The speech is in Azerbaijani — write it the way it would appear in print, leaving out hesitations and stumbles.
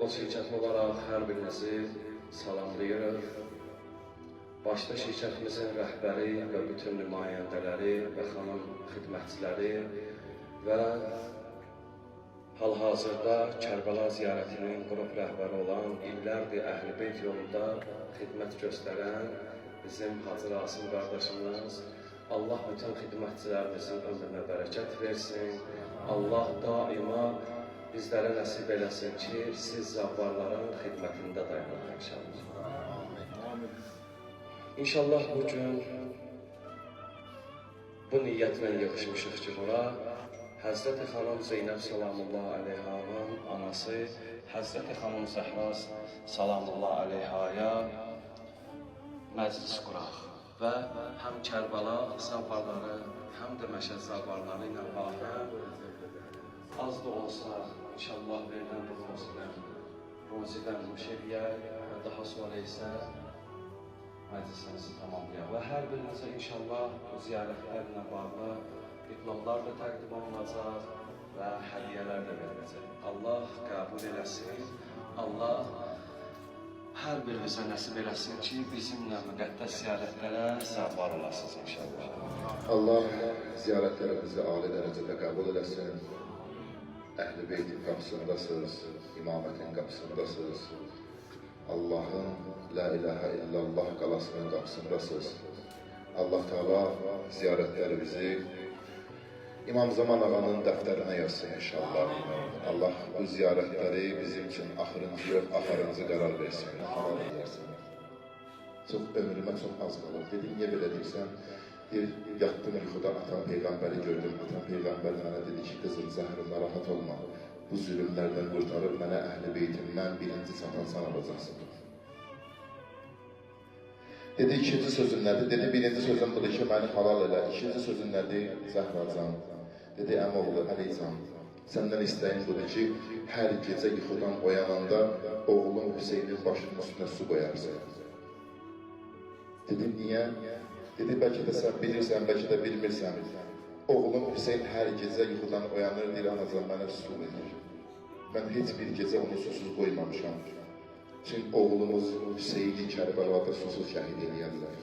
Telefon şirkəti olaraq hər birinizi salamlayırıq. Başda şirkətimizin rəhbəri və bütün nümayəndələri və xanım xidmətçiləri və hal-hazırda Kərbəla ziyarətinin qrup rəhbəri olan, illərdir Əhl-i-Beyt yolunda xidmət göstərən bizim Hacı Rasim qardaşımız. Allah bütün xidmətçilərimizin ömrünə bərəkət versin. Allah daima bizlərə nəsib eləsin ki, siz zəvvarların xidmətində dayanaq inşallah. İnşallah bugün bu niyyətlə yığışmışıq ki, bura Həzrəti xanım Zeynəb salamullah əleyhanın anası Həzrəti xanım Zəhra salamullah əleyhaya məclis quraq və həm Kərbəla zəvvarları, həm də Məşəd zəvvarları ilə bağlı az da olsa inşallah verilən bu ruzidən müşehiyyək və daha sonra isə məclisimizi tamamlayaq və hər birinizə inşallah bu ziyarətlərlə bağlı diplomlar da təqdim olunacaq və hədiyyələr də veriləcək. Allah qəbul eləsin, Allah hər birinizə nəsib eləsin ki, bizimlə müqəddəs ziyarətlərə zəvvar olasınız inşallah. Allah ziyarətlərimizi âli dərəcədə qəbul eləsin. Əhl-i Beytin qapısındasınız, imamətin qapısındasınız. Allahın La ilahə illallah qalasının qapısındasınız. Allah Teala ziyarətlərimizi İmam Zaman ağanın dəftərinə yazsın inşallah. Allah bu ziyarətləri bizim üçün axırıncı yox, axırıncı qərar versin. Halal edərsin. Çox ömrümə çox az qalır. Dedim, niyə belə deyirsən? Yatdım yuxudan, atam Peyğəmbəri gördüm. Atam Peyğəmbər mənə dedi ki, qızım Zəhrim, narahat olma. Bu zülümlərdən qurtarıb mənə Əhl-i Beytimdən birinci çatan sən alacaqsın. Dedi, ikinci sözün nədir? Dedi, birinci sözün budur ki, məni halal elə. İkinci sözün nədir? Zəhracan. Dedi, əmoğlu, Əleycan, səndən istəyim budur ki, hər gecə yuxudan oyananda oğlum Hüseynin başının üstünə su qoyarsın. Dedim, niyə? Dedi, bəlkə də sən bilirsən, bəlkə də bilmirsən. Oğlum Hüseyin hər gecə yuxudan oyanır, deyir, anacan mənə su verir. Mən heç bir gecə onu susuz qoymamışam. Çünki oğlumuz Hüseyini Kərbəlada susuz şəhid eləyərlər.